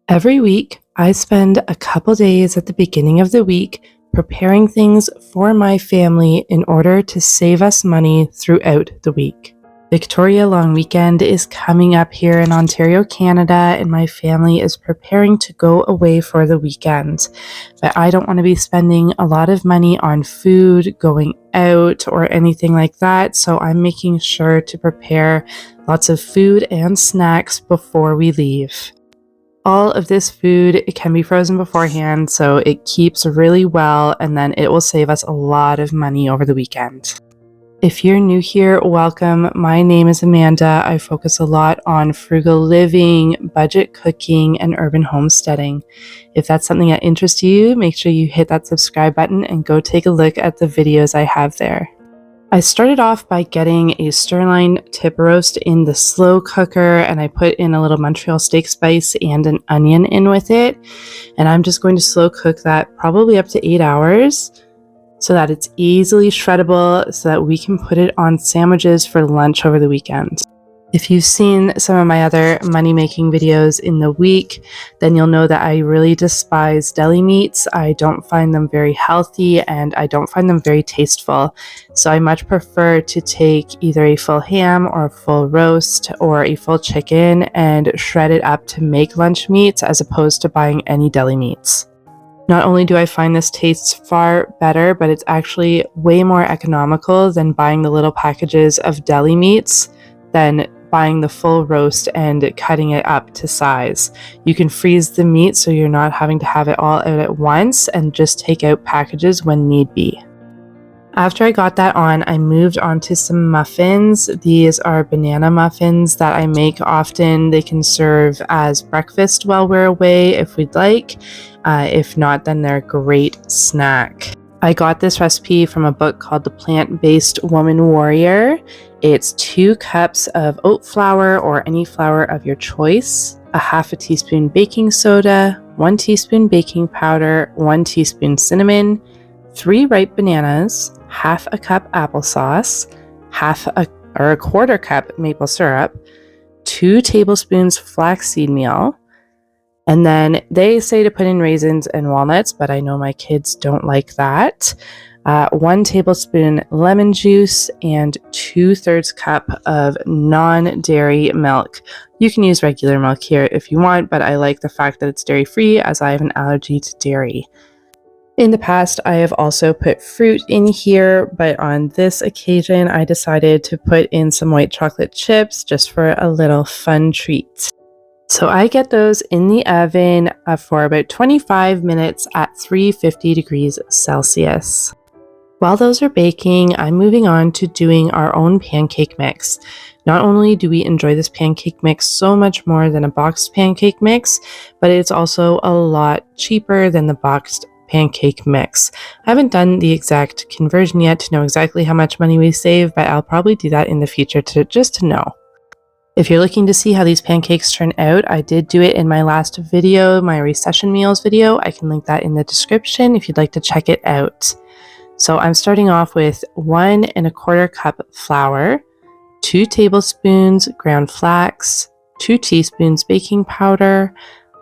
Every week, I spend a couple days at the beginning of the week preparing things for my family in order to save us money throughout the week. Victoria Long Weekend is coming up here in Ontario, Canada, and my family is preparing to go away for the weekend. But I don't want to be spending a lot of money on food, going out, or anything like that, so I'm making sure to prepare lots of food and snacks before we leave. All of this food, it can be frozen beforehand, so it keeps really well, and then it will save us a lot of money over the weekend. If you're new here, welcome. My name is Amanda. I focus a lot on frugal living, budget cooking, and urban homesteading. If that's something that interests you, make sure you hit that subscribe button and go take a look at the videos I have there. I started off by getting a sirloin tip roast in the slow cooker, and I put in a little Montreal steak spice and an onion in with it. And I'm just going to slow cook that probably up to 8 hours so that it's easily shreddable so that we can put it on sandwiches for lunch over the weekend. If you've seen some of my other money-making videos in the week, then you'll know that I really despise deli meats. I don't find them very healthy and I don't find them very tasteful. So I much prefer to take either a full ham or a full roast or a full chicken and shred it up to make lunch meats as opposed to buying any deli meats. Not only do I find this tastes far better, but it's actually way more economical than buying the little packages of deli meats than buying the full roast and cutting it up to size. You can freeze the meat so you're not having to have it all out at once and just take out packages when need be. After I got that on, I moved on to some muffins. These are banana muffins that I make often. They can serve as breakfast while we're away if we'd like. If not, then they're a great snack. I got this recipe from a book called The Plant-Based Woman Warrior. It's 2 cups of oat flour or any flour of your choice, a half a teaspoon baking soda, 1 teaspoon baking powder, 1 teaspoon cinnamon, 3 ripe bananas, half a cup applesauce, a quarter cup maple syrup, 2 tablespoons flaxseed meal, and then they say to put in raisins and walnuts, but I know my kids don't like that. 1 tablespoon lemon juice and 2/3 cup of non-dairy milk. You can use regular milk here if you want, but I like the fact that it's dairy-free as I have an allergy to dairy. In the past, I have also put fruit in here, but on this occasion, I decided to put in some white chocolate chips just for a little fun treat. So I get those in the oven for about 25 minutes at 350 degrees Celsius. While those are baking, I'm moving on to doing our own pancake mix. Not only do we enjoy this pancake mix so much more than a boxed pancake mix, but it's also a lot cheaper than the boxed pancake mix. I haven't done the exact conversion yet to know exactly how much money we save, but I'll probably do that in the future just to know. If you're looking to see how these pancakes turn out, I did do it in my last video, my recession meals video. I can link that in the description if you'd like to check it out. So I'm starting off with 1 1/4 cup flour, 2 tablespoons ground flax, 2 teaspoons baking powder,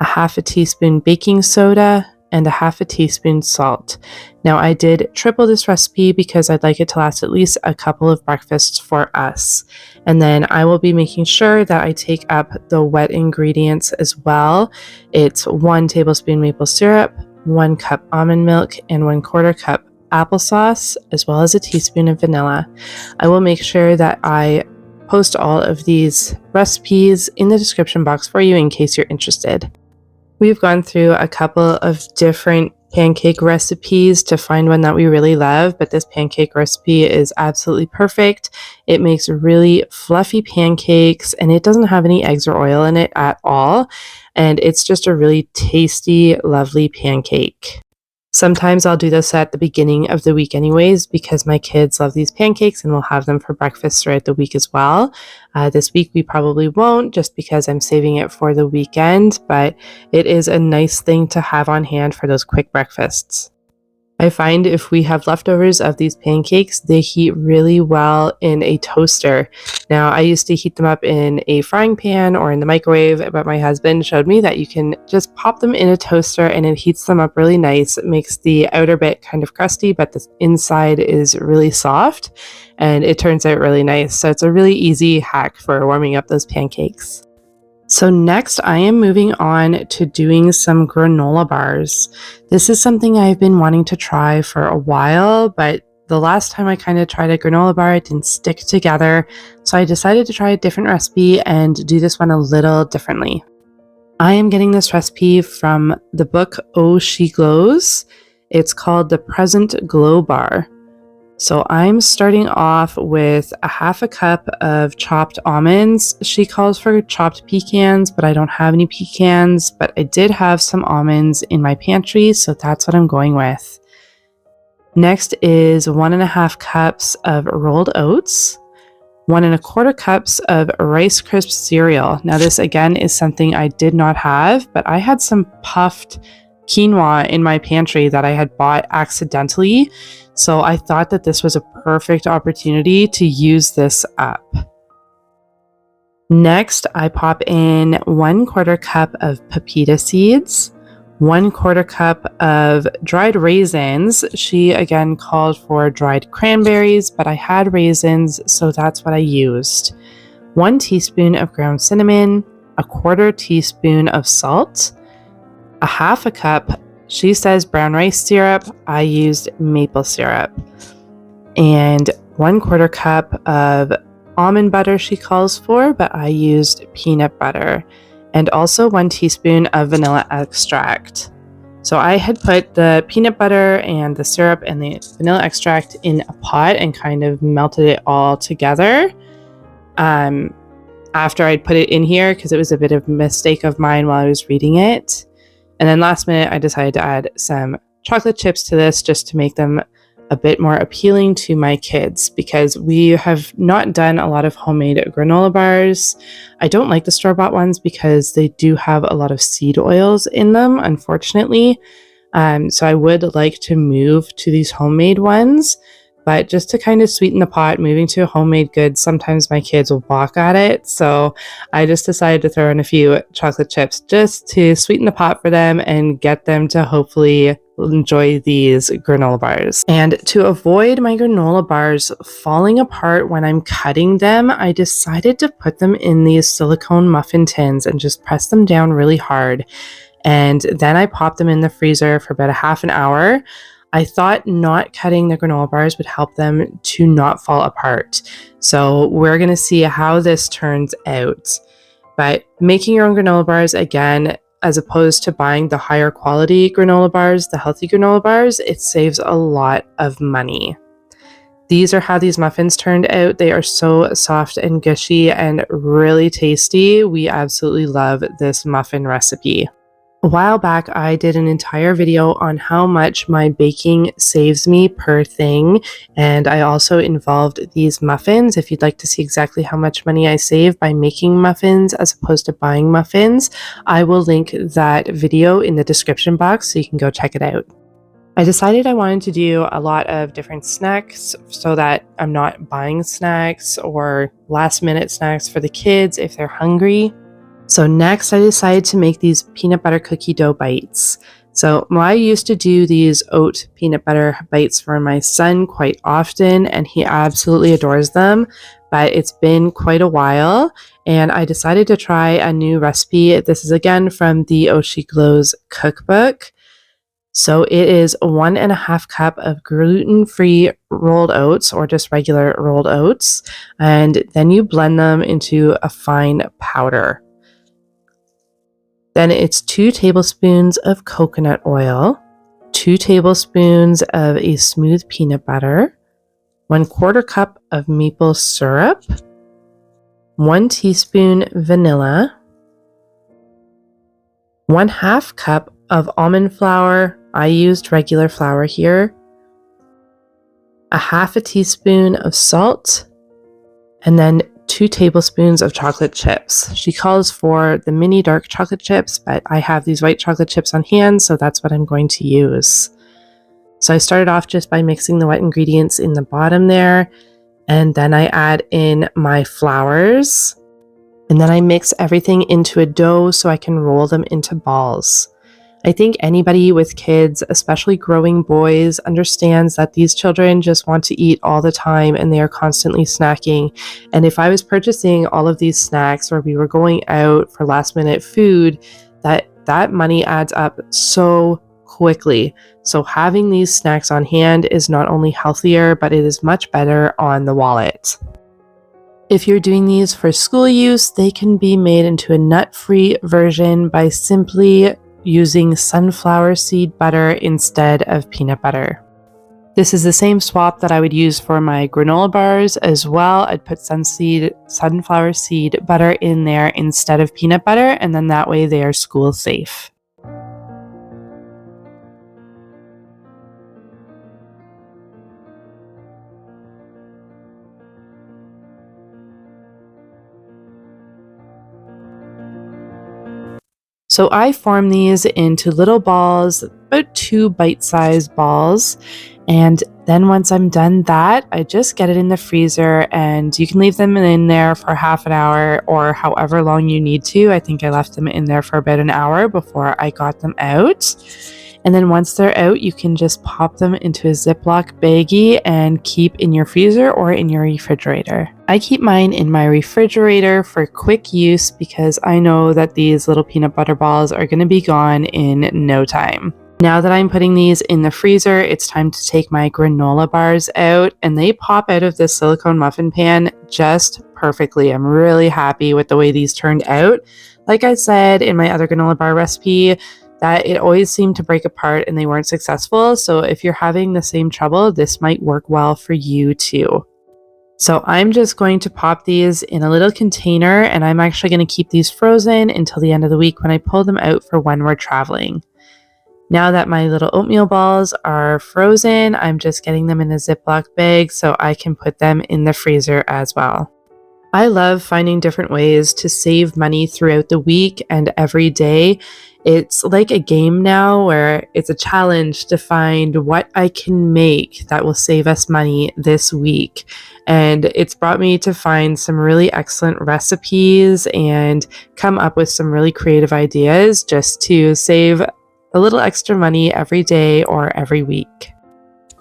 a half a teaspoon baking soda, and a half a teaspoon salt. Now I did triple this recipe because I'd like it to last at least a couple of breakfasts for us. And then I will be making sure that I take up the wet ingredients as well. It's 1 tablespoon maple syrup, 1 cup almond milk, and 1/4 cup applesauce, as well as a teaspoon of vanilla. I will make sure that I post all of these recipes in the description box for you in case you're interested. We've gone through a couple of different pancake recipes to find one that we really love, but this pancake recipe is absolutely perfect. It makes really fluffy pancakes and it doesn't have any eggs or oil in it at all. And it's just a really tasty, lovely pancake. Sometimes I'll do this at the beginning of the week anyways because my kids love these pancakes and we'll have them for breakfast throughout the week as well. This week we probably won't just because I'm saving it for the weekend, but it is a nice thing to have on hand for those quick breakfasts. I find if we have leftovers of these pancakes, they heat really well in a toaster. Now, I used to heat them up in a frying pan or in the microwave, but my husband showed me that you can just pop them in a toaster and it heats them up really nice. It makes the outer bit kind of crusty, but the inside is really soft, and it turns out really nice. So it's a really easy hack for warming up those pancakes. So next, I am moving on to doing some granola bars. This is something I've been wanting to try for a while, but the last time I kind of tried a granola bar, it didn't stick together. So I decided to try a different recipe and do this one a little differently. I am getting this recipe from the book Oh She Glows. It's called the Present Glow Bar. So I'm starting off with a half a cup of chopped almonds. She calls for chopped pecans, but I don't have any pecans, but I did have some almonds in my pantry, so that's what I'm going with. Next is 1.5 cups of rolled oats, 1.25 cups of Rice Crisp cereal. Now this again is something I did not have, but I had some puffed quinoa in my pantry that I had bought accidentally. So I thought that this was a perfect opportunity to use this up. Next, I pop in 1/4 cup of pepita seeds, 1/4 cup of dried raisins. She again called for dried cranberries, but I had raisins, so that's what I used. 1 teaspoon of ground cinnamon, 1/4 teaspoon of salt, a half a cup, she says brown rice syrup, I used maple syrup, and 1/4 cup of almond butter she calls for, but I used peanut butter, and also 1 teaspoon of vanilla extract. So I had put the peanut butter and the syrup and the vanilla extract in a pot and kind of melted it all together after I'd put it in here because it was a bit of a mistake of mine while I was reading it. And then last minute, I decided to add some chocolate chips to this just to make them a bit more appealing to my kids because we have not done a lot of homemade granola bars. I don't like the store-bought ones because they do have a lot of seed oils in them, unfortunately. So I would like to move to these homemade ones. But just to kind of sweeten the pot, moving to a homemade good, sometimes my kids will balk at it. So I just decided to throw in a few chocolate chips just to sweeten the pot for them and get them to hopefully enjoy these granola bars. And to avoid my granola bars falling apart when I'm cutting them, I decided to put them in these silicone muffin tins and just press them down really hard. And then I pop them in the freezer for about a half an hour. I thought not cutting the granola bars would help them to not fall apart. So we're going to see how this turns out. But making your own granola bars, again, as opposed to buying the higher quality granola bars, the healthy granola bars, it saves a lot of money. These are how these muffins turned out. They are so soft and gushy and really tasty. We absolutely love this muffin recipe. A while back, I did an entire video on how much my baking saves me per thing, and I also involved these muffins. If you'd like to see exactly how much money I save by making muffins as opposed to buying muffins, I will link that video in the description box so you can go check it out. I decided I wanted to do a lot of different snacks so that I'm not buying snacks or last minute snacks for the kids if they're hungry. So next I decided to make these peanut butter cookie dough bites. So I used to do these oat peanut butter bites for my son quite often, and he absolutely adores them, but it's been quite a while, and I decided to try a new recipe. This is again from the Oh She Glows cookbook. So it is 1.5 cup of gluten-free rolled oats or just regular rolled oats, and then you blend them into a fine powder. Then it's 2 tablespoons of coconut oil, 2 tablespoons of a smooth peanut butter, 1/4 cup of maple syrup, 1 teaspoon vanilla, 1/2 cup of almond flour. I used regular flour here, 1/2 teaspoon of salt, and then 2 tablespoons of chocolate chips. She calls for the mini dark chocolate chips, but I have these white chocolate chips on hand, so that's what I'm going to use. So I started off just by mixing the wet ingredients in the bottom there, and then I add in my flours, and then I mix everything into a dough so I can roll them into balls. I think anybody with kids, especially growing boys, understands that these children just want to eat all the time and they are constantly snacking. And if I was purchasing all of these snacks or we were going out for last minute food, that money adds up so quickly. So having these snacks on hand is not only healthier, but it is much better on the wallet. If you're doing these for school use, they can be made into a nut-free version by simply using sunflower seed butter instead of peanut butter. This is the same swap that I would use for my granola bars as well. I'd put sunflower seed butter in there instead of peanut butter, and then that way they are school safe. So I form these into little balls, about 2 bite-sized balls. And then once I'm done that, I just get it in the freezer, and you can leave them in there for half an hour or however long you need to. I think I left them in there for about an hour before I got them out. And then once they're out, you can just pop them into a Ziploc baggie and keep in your freezer or in your refrigerator. I keep mine in my refrigerator for quick use because I know that these little peanut butter balls are going to be gone in no time. Now that I'm putting these in the freezer, it's time to take my granola bars out, and they pop out of this silicone muffin pan just perfectly. I'm really happy with the way these turned out. Like I said in my other granola bar recipe, that it always seemed to break apart and they weren't successful. So if you're having the same trouble, this might work well for you too. So I'm just going to pop these in a little container, and I'm actually going to keep these frozen until the end of the week when I pull them out for when we're traveling. Now that my little oatmeal balls are frozen, I'm just getting them in a Ziploc bag so I can put them in the freezer as well. I love finding different ways to save money throughout the week and every day. It's like a game now where it's a challenge to find what I can make that will save us money this week. And it's brought me to find some really excellent recipes and come up with some really creative ideas just to save a little extra money every day or every week.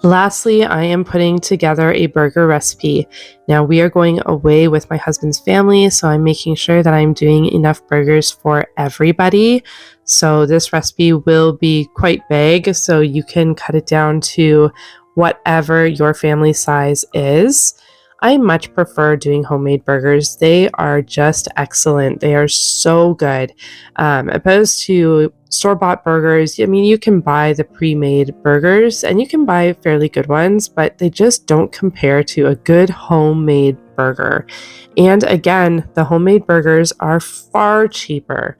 Lastly, I am putting together a burger recipe. Now we are going away with my husband's family, so I'm making sure that I'm doing enough burgers for everybody. So this recipe will be quite big, so you can cut it down to whatever your family size is. I much prefer doing homemade burgers. They are just excellent. They are so good. Opposed to store-bought burgers, I mean, you can buy the pre-made burgers and you can buy fairly good ones, but they just don't compare to a good homemade burger. And again, the homemade burgers are far cheaper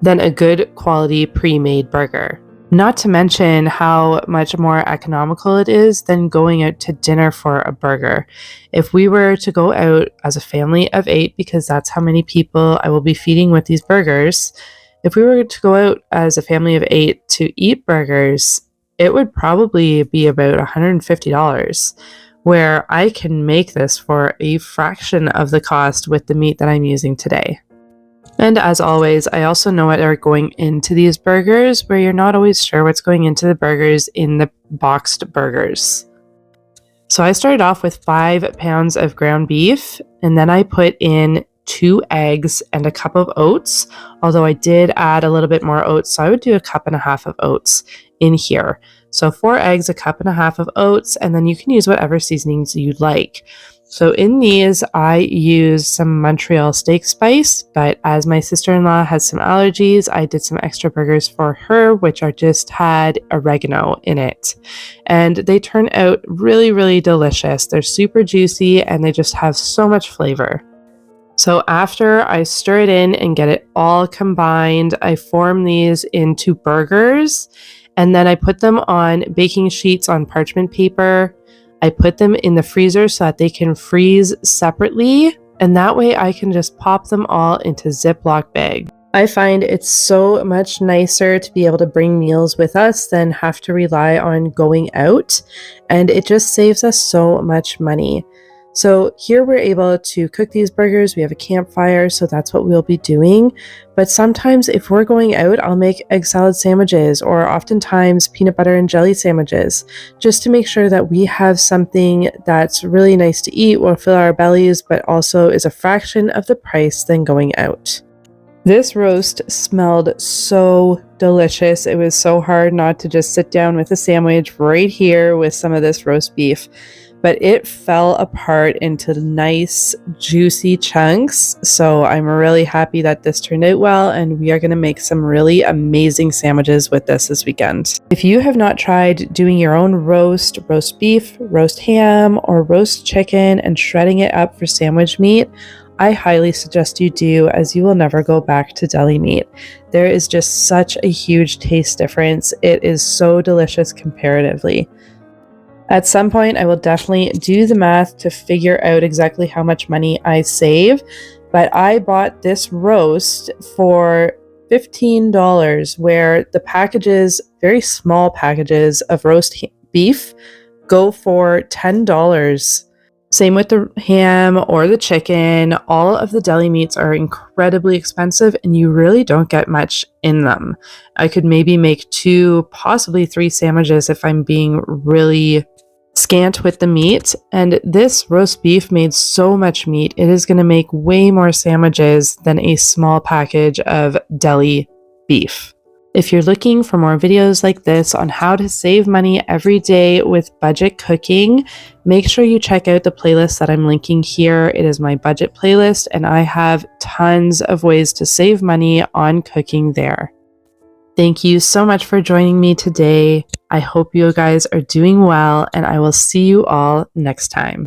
than a good quality pre-made burger. Not to mention how much more economical it is than going out to dinner for a burger. If we were to go out as a family of 8, because that's how many people I will be feeding with these burgers, if we were to go out as a family of 8 to eat burgers, it would probably be about $150, where I can make this for a fraction of the cost with the meat that I'm using today. And as always, I also know what are going into these burgers, where you're not always sure what's going into the burgers in the boxed burgers. So I started off with 5 pounds of ground beef, and then I put in 2 eggs and a cup of oats, although I did add a little bit more oats, so I would do a cup and a half of oats in here. So 4 eggs, a cup and a half of oats, and then you can use whatever seasonings you'd like. So in these, I use some Montreal steak spice, but as my sister-in-law has some allergies, I did some extra burgers for her, which are just had oregano in it. And they turn out really, really delicious. They're super juicy and they just have so much flavor. So after I stir it in and get it all combined, I form these into burgers, and then I put them on baking sheets on parchment paper. I put them in the freezer so that they can freeze separately, and that way I can just pop them all into Ziploc bag. I find it's so much nicer to be able to bring meals with us than have to rely on going out, and it just saves us so much money. So here we're able to cook these burgers. We have a campfire, so that's what we'll be doing. But sometimes if we're going out, I'll make egg salad sandwiches or oftentimes peanut butter and jelly sandwiches, just to make sure that we have something that's really nice to eat, will fill our bellies, but also is a fraction of the price than going out. This roast smelled so delicious. It was so hard not to just sit down with a sandwich right here with some of this roast beef, but it fell apart into nice, juicy chunks. So I'm really happy that this turned out well, and we are going to make some really amazing sandwiches with this weekend. If you have not tried doing your own roast beef, roast ham, or roast chicken and shredding it up for sandwich meat, I highly suggest you do, as you will never go back to deli meat. There is just such a huge taste difference. It is so delicious comparatively. At some point, I will definitely do the math to figure out exactly how much money I save, but I bought this roast for $15, where the packages, very small packages of roast beef, go for $10. Same with the ham or the chicken. All of the deli meats are incredibly expensive, and you really don't get much in them. I could maybe make 2, possibly 3 sandwiches if I'm being really scant with the meat. And this roast beef made so much meat, it is going to make way more sandwiches than a small package of deli beef. If you're looking for more videos like this on how to save money every day with budget cooking, make sure you check out the playlist that I'm linking here. It is my budget playlist, and I have tons of ways to save money on cooking there. Thank you so much for joining me today. I hope you guys are doing well, and I will see you all next time.